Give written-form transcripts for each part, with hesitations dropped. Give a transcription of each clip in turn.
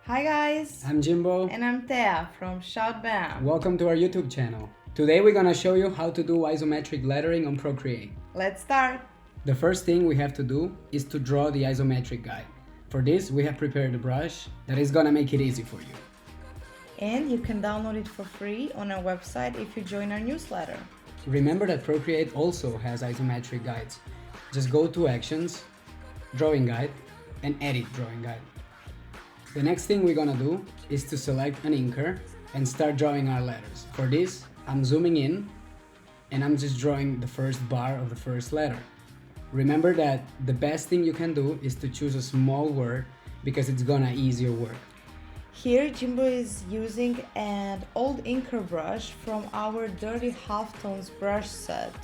Hi guys! I'm Jimbo. And I'm Thea from Shoutbam. Welcome to our YouTube channel. Today we're gonna show you how to do isometric lettering on Procreate. Let's start! The first thing we have to do is to draw the isometric guide. For this we have prepared a brush that is gonna make it easy for you. And you can download it for free on our website if you join our newsletter. Remember that Procreate also has isometric guides. Just go to Actions, Drawing Guide, and Edit Drawing Guide. The next thing we're gonna do is to select an inker and start drawing our letters. For this, I'm zooming in and I'm just drawing the first bar of the first letter. Remember that the best thing you can do is to choose a small word because it's gonna ease your work. Here Jimbo is using an old inker brush from our Dirty Halftones brush set.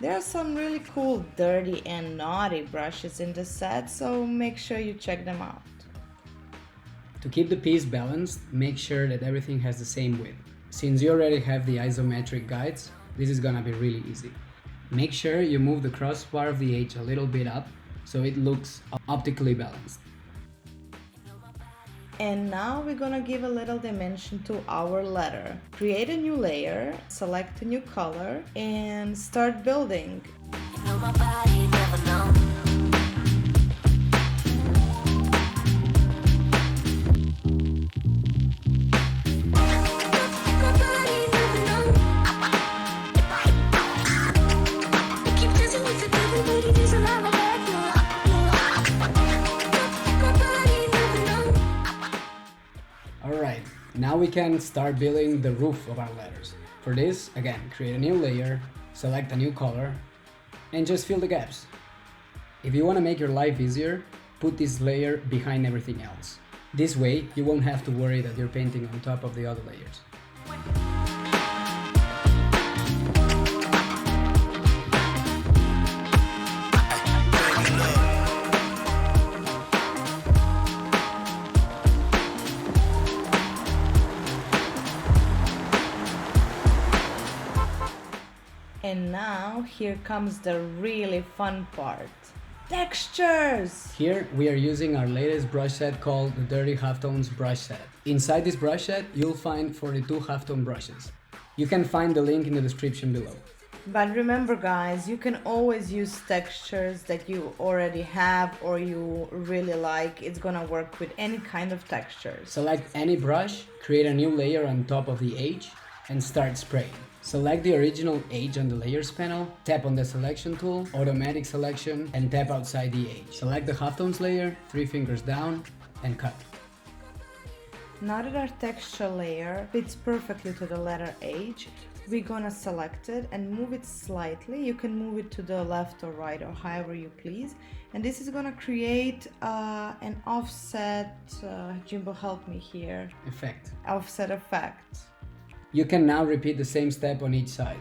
There are some really cool dirty and naughty brushes in the set, so make sure you check them out. To keep the piece balanced, make sure that everything has the same width. Since you already have the isometric guides, this is gonna be really easy. Make sure you move the crossbar of the edge a little bit up so it looks optically balanced. And now we're gonna give a little dimension to our letter. Create a new layer, select a new color, and start building. Alright, now we can start building the roof of our letters. For this, again, create a new layer, select a new color, and just fill the gaps. If you want to make your life easier, put this layer behind everything else. This way, you won't have to worry that you're painting on top of the other layers. And now here comes the really fun part. Textures! Here we are using our latest brush set called the Dirty Halftones brush set. Inside this brush set, you'll find 42 halftone brushes. You can find the link in the description below. But remember guys, you can always use textures that you already have or you really like. It's gonna work with any kind of textures. Select any brush, create a new layer on top of the edge, and start spraying. Select the original edge on the layers panel, tap on the selection tool, automatic selection, and tap outside the edge. Select the halftones layer, 3 fingers down, and cut. Now that our texture layer fits perfectly to the letter H, we're gonna select it and move it slightly. You can move it to the left or right or however you please. And this is gonna create an offset, Jimbo help me here, Effect. offset effect. You can now repeat the same step on each side.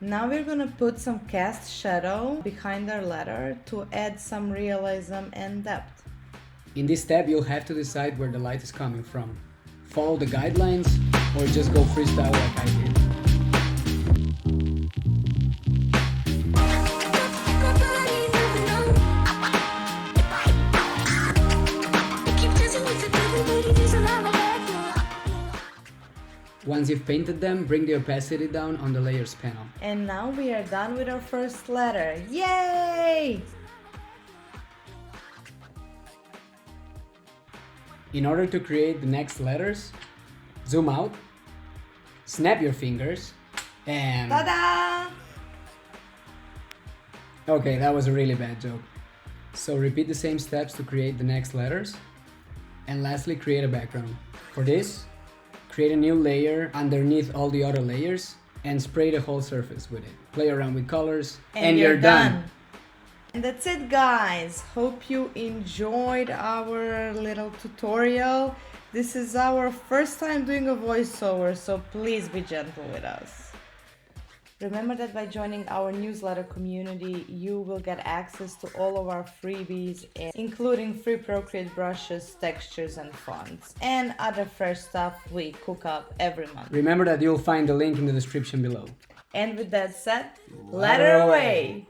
Now we're gonna put some cast shadow behind our letter to add some realism and depth. In this step, you'll have to decide where the light is coming from. Follow the guidelines or just go freestyle like I did. Once you've painted them, bring the opacity down on the layers panel. And now we are done with our first letter. Yay! In order to create the next letters, zoom out, snap your fingers, and... Ta-da! Okay, that was a really bad joke. So repeat the same steps to create the next letters. And lastly, create a background. For this, create a new layer underneath all the other layers and spray the whole surface with it. Play around with colors and you're done. And that's it, guys. Hope you enjoyed our little tutorial. This is our first time doing a voiceover, so please be gentle with us. Remember that by joining our newsletter community, you will get access to all of our freebies, including free Procreate brushes, textures and fonts, and other fresh stuff we cook up every month. Remember that you'll find the link in the description below. And with that said, letter away!